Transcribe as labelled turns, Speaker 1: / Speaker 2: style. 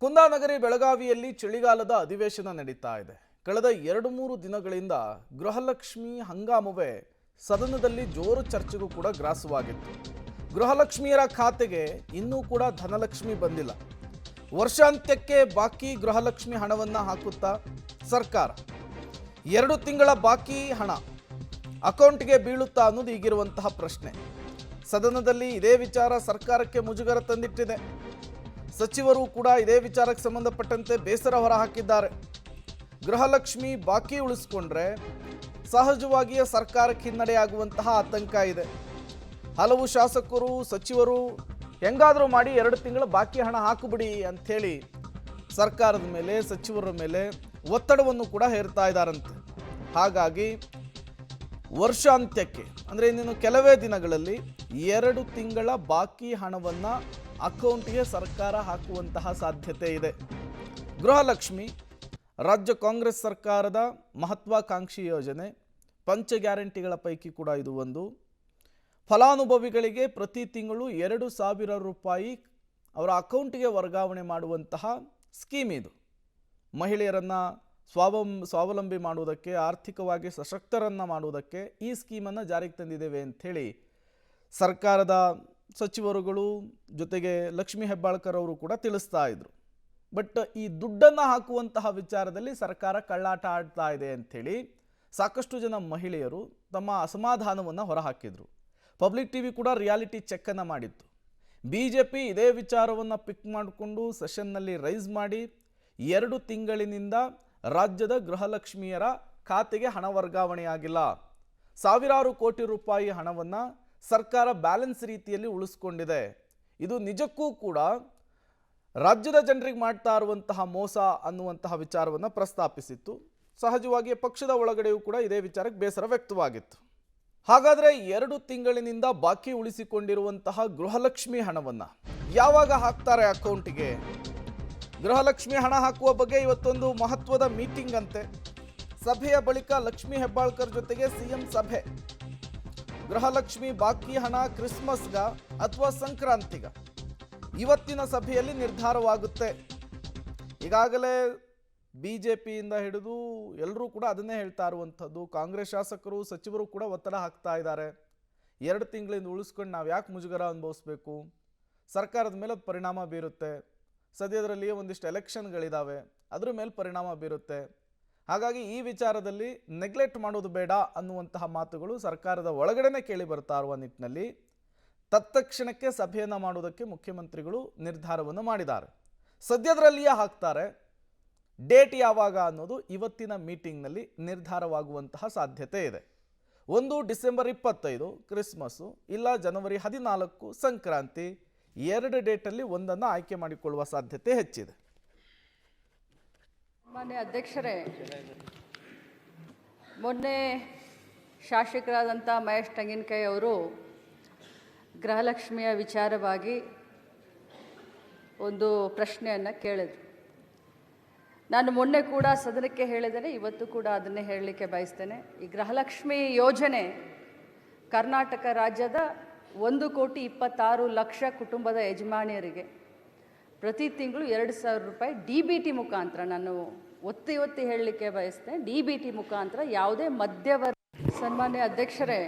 Speaker 1: ಕುಂದಾನಗರಿ ಬೆಳಗಾವಿಯಲ್ಲಿ ಚಳಿಗಾಲದ ಅಧಿವೇಶನ ನಡೀತಾ ಇದೆ. ಕಳೆದ 2-3 ದಿನಗಳಿಂದ ಗೃಹಲಕ್ಷ್ಮಿ ಹಂಗಾಮವೇ ಸದನದಲ್ಲಿ ಜೋರು ಚರ್ಚೆಗೂ ಕೂಡ ಗ್ರಾಸವಾಗಿತ್ತು. ಗೃಹಲಕ್ಷ್ಮಿಯರ ಖಾತೆಗೆ ಇನ್ನೂ ಕೂಡ ಧನಲಕ್ಷ್ಮಿ ಬಂದಿಲ್ಲ. ವರ್ಷಾಂತ್ಯಕ್ಕೆ ಬಾಕಿ ಗೃಹಲಕ್ಷ್ಮಿ ಹಣವನ್ನು ಹಾಕುತ್ತಾ ಸರ್ಕಾರ 2 ತಿಂಗಳ ಬಾಕಿ ಹಣ ಅಕೌಂಟ್ಗೆ ಬೀಳುತ್ತಾ ಅನ್ನೋದು ಈಗಿರುವಂತಹ ಪ್ರಶ್ನೆ. ಸದನದಲ್ಲಿ ಇದೇ ವಿಚಾರ ಸರ್ಕಾರಕ್ಕೆ ಮುಜುಗರ ತಂದಿಟ್ಟಿದೆ. ಸಚಿವರು ಕೂಡ ಇದೇ ವಿಚಾರಕ್ಕೆ ಸಂಬಂಧಪಟ್ಟಂತೆ ಬೇಸರ ಹೊರಹಾಕಿದ್ದಾರೆ. ಗೃಹಲಕ್ಷ್ಮಿ ಬಾಕಿ ಉಳಿಸ್ಕೊಂಡ್ರೆ ಸಹಜವಾಗಿಯೇ ಸರ್ಕಾರಕ್ಕೆ ಹಿನ್ನಡೆಯಾಗುವಂತಹ ಆತಂಕ ಇದೆ. ಹಲವು ಶಾಸಕರು ಸಚಿವರು ಹೆಂಗಾದರೂ ಮಾಡಿ 2 ತಿಂಗಳ ಬಾಕಿ ಹಣ ಹಾಕುಬಿಡಿ ಅಂಥೇಳಿ ಸರ್ಕಾರದ ಮೇಲೆ ಸಚಿವರ ಮೇಲೆ ಒತ್ತಡವನ್ನು ಕೂಡ ಹೇರ್ತಾ ಇದ್ದಾರಂತೆ. ಹಾಗಾಗಿ ವರ್ಷಾಂತ್ಯಕ್ಕೆ ಅಂದರೆ ಇನ್ನೇನು ಕೆಲವೇ ದಿನಗಳಲ್ಲಿ 2 ತಿಂಗಳ ಬಾಕಿ ಹಣವನ್ನು ಅಕೌಂಟ್ಗೆ ಸರ್ಕಾರ ಹಾಕುವಂತಹ ಸಾಧ್ಯತೆ ಇದೆ. ಗೃಹಲಕ್ಷ್ಮಿ ರಾಜ್ಯ ಕಾಂಗ್ರೆಸ್ ಸರ್ಕಾರದ ಮಹತ್ವಾಕಾಂಕ್ಷಿ ಯೋಜನೆ. ಪಂಚ ಗ್ಯಾರಂಟಿಗಳ ಪೈಕಿ ಕೂಡ ಇದು ಒಂದು. ಫಲಾನುಭವಿಗಳಿಗೆ ಪ್ರತಿ ತಿಂಗಳು 2,000 ರೂಪಾಯಿ ಅವರ ಅಕೌಂಟಿಗೆ ವರ್ಗಾವಣೆ ಮಾಡುವಂತಹ ಸ್ಕೀಮ್ ಇದು. ಮಹಿಳೆಯರನ್ನು ಸ್ವಾವಲಂಬಿ ಮಾಡುವುದಕ್ಕೆ, ಆರ್ಥಿಕವಾಗಿ ಸಶಕ್ತರನ್ನು ಮಾಡುವುದಕ್ಕೆ ಈ ಸ್ಕೀಮನ್ನು ಜಾರಿಗೆ ತಂದಿದ್ದೇವೆ ಅಂಥೇಳಿ ಸರ್ಕಾರದ ಸಚಿವರುಗಳು ಜೊತೆಗೆ ಲಕ್ಷ್ಮೀ ಹೆಬ್ಬಾಳ್ಕರ್ ಅವರು ಕೂಡ ತಿಳಿಸ್ತಾ ಇದ್ರು. ಬಟ್ ಈ ದುಡ್ಡನ್ನು ಹಾಕುವಂತಹ ವಿಚಾರದಲ್ಲಿ ಸರ್ಕಾರ ಕಳ್ಳಾಟ ಆಡ್ತಾ ಇದೆ ಅಂಥೇಳಿ ಸಾಕಷ್ಟು ಜನ ಮಹಿಳೆಯರು ತಮ್ಮ ಅಸಮಾಧಾನವನ್ನು ಹೊರಹಾಕಿದರು. ಪಬ್ಲಿಕ್ ಟಿವಿ ಕೂಡ ರಿಯಾಲಿಟಿ ಚೆಕ್ಕನ್ನು ಮಾಡಿತ್ತು. BJP ಇದೇ ವಿಚಾರವನ್ನು ಪಿಕ್ ಮಾಡಿಕೊಂಡು ಸೆಷನ್ನಲ್ಲಿ ರೈಸ್ ಮಾಡಿ 2 ತಿಂಗಳಿನಿಂದ ರಾಜ್ಯದ ಗೃಹಲಕ್ಷ್ಮಿಯರ ಖಾತೆಗೆ ಹಣ ವರ್ಗಾವಣೆಯಾಗಿಲ್ಲ. ಸಾವಿರಾರು ಕೋಟಿ ರೂಪಾಯಿ ಹಣವನ್ನು ಸರ್ಕಾರ ಬ್ಯಾಲೆನ್ಸ್ ರೀತಿಯಲ್ಲಿ ಉಳಿಸ್ಕೊಂಡಿದೆ. ಇದು ನಿಜಕ್ಕೂ ಕೂಡ ರಾಜ್ಯದ ಜನರಿಗೆ ಮಾಡ್ತಾ ಇರುವಂತಹ ಮೋಸ ಅನ್ನುವಂತಹ ವಿಚಾರವನ್ನು ಪ್ರಸ್ತಾಪಿಸಿತ್ತು. ಸಹಜವಾಗಿ ಪಕ್ಷದ ಒಳಗಡೆಯೂ ಕೂಡ ಇದೇ ವಿಚಾರಕ್ಕೆ ಬೇಸರ ವ್ಯಕ್ತವಾಗಿತ್ತು. ಹಾಗಾದರೆ 2 ತಿಂಗಳಿನಿಂದ ಬಾಕಿ ಉಳಿಸಿಕೊಂಡಿರುವಂತಹ ಗೃಹಲಕ್ಷ್ಮಿ ಹಣವನ್ನು ಯಾವಾಗ ಹಾಕ್ತಾರೆ ಅಕೌಂಟಿಗೆ? ಗೃಹಲಕ್ಷ್ಮಿ ಹಣ ಹಾಕುವ ಬಗ್ಗೆ ಇವತ್ತೊಂದು ಮಹತ್ವದ ಮೀಟಿಂಗ್ ಅಂತೆ. ಸಭೆಯ ಬಳಿಕ ಲಕ್ಷ್ಮೀ ಹೆಬ್ಬಾಳ್ಕರ್ ಜೊತೆಗೆ CM ಸಭೆ. ಗೃಹಲಕ್ಷ್ಮಿ ಬಾಕಿ ಹಣ ಕ್ರಿಸ್ಮಸ್ಗ ಅಥವಾ ಸಂಕ್ರಾಂತಿಗ? ಇವತ್ತಿನ ಸಭೆಯಲ್ಲಿ ನಿರ್ಧಾರವಾಗುತ್ತೆ. ಈಗಾಗಲೇ BJPಯಿಂದ ಹಿಡಿದು ಎಲ್ಲರೂ ಕೂಡ ಅದನ್ನೇ ಹೇಳ್ತಾ ಇರುವಂಥದ್ದು. ಕಾಂಗ್ರೆಸ್ ಶಾಸಕರು ಸಚಿವರು ಕೂಡ ಒತ್ತಡ ಹಾಕ್ತಾ ಇದ್ದಾರೆ. 2 ತಿಂಗಳಿಂದ ಉಳಿಸ್ಕೊಂಡು ನಾವು ಯಾಕೆ ಮುಜುಗರ ಅನುಭವಿಸ್ಬೇಕು? ಸರ್ಕಾರದ ಮೇಲೆ ಅದು ಪರಿಣಾಮ ಬೀರುತ್ತೆ. ಸದ್ಯದರಲ್ಲಿಯೇ ಒಂದಿಷ್ಟು ಎಲೆಕ್ಷನ್ಗಳಿದ್ದಾವೆ, ಅದ್ರ ಮೇಲೆ ಪರಿಣಾಮ ಬೀರುತ್ತೆ. ಹಾಗಾಗಿ ಈ ವಿಚಾರದಲ್ಲಿ ನೆಗ್ಲೆಕ್ಟ್ ಮಾಡೋದು ಬೇಡ ಅನ್ನುವಂತಹ ಮಾತುಗಳು ಸರ್ಕಾರದ ಒಳಗಡೆನೆ ಕೇಳಿ ಬರ್ತಾ ಇರುವ ನಿಟ್ಟಿನಲ್ಲಿ ತತ್ಕ್ಷಣಕ್ಕೆ ಸಭೆಯನ್ನು ಮಾಡೋದಕ್ಕೆ ಮುಖ್ಯಮಂತ್ರಿಗಳು ನಿರ್ಧಾರವನ್ನು ಮಾಡಿದ್ದಾರೆ. ಸದ್ಯದರಲ್ಲಿಯೇ ಹಾಕ್ತಾರೆ. ಡೇಟ್ ಯಾವಾಗ ಅನ್ನೋದು ಇವತ್ತಿನ ಮೀಟಿಂಗ್ನಲ್ಲಿ ನಿರ್ಧಾರವಾಗುವಂತಹ ಸಾಧ್ಯತೆ ಇದೆ. ಒಂದು ಡಿಸೆಂಬರ್ 25 ಕ್ರಿಸ್ಮಸ್ಸು, ಇಲ್ಲ ಜನವರಿ 14 ಸಂಕ್ರಾಂತಿ. 2 ಡೇಟಲ್ಲಿ ಒಂದನ್ನು ಆಯ್ಕೆ ಮಾಡಿಕೊಳ್ಳುವ ಸಾಧ್ಯತೆ ಹೆಚ್ಚಿದೆ.
Speaker 2: ಮಾನ್ಯ ಅಧ್ಯಕ್ಷರೇ, ಮೊನ್ನೆ ಶಾಸಕರಾದಂಥ ಮಹೇಶ್ ತೆಂಗಿನಕಾಯಿ ಅವರು ಗೃಹಲಕ್ಷ್ಮಿಯ ವಿಚಾರವಾಗಿ ಒಂದು ಪ್ರಶ್ನೆಯನ್ನು ಕೇಳಿದರು. ನಾನು ಮೊನ್ನೆ ಕೂಡ ಸದನಕ್ಕೆ ಹೇಳಿದ್ದೇನೆ, ಇವತ್ತು ಕೂಡ ಅದನ್ನೇ ಹೇಳಲಿಕ್ಕೆ ಬಯಸ್ತೇನೆ. ಈ ಗೃಹಲಕ್ಷ್ಮಿ ಯೋಜನೆ ಕರ್ನಾಟಕ ರಾಜ್ಯದ 1,26,00,000 ಕುಟುಂಬದ ಯಜಮಾನಿಯರಿಗೆ ಪ್ರತಿ ತಿಂಗಳು 2,000 ರೂಪಾಯಿ DBT ಮುಖಾಂತರ, ನಾನು ಒತ್ತಿ ಹೇಳಲಿಕ್ಕೆ ಬಯಸ್ತೇನೆ, DBT ಮುಖಾಂತರ ಯಾವುದೇ ಮಧ್ಯವರ್ತಿ. ಸನ್ಮಾನ್ಯ ಅಧ್ಯಕ್ಷರೇ,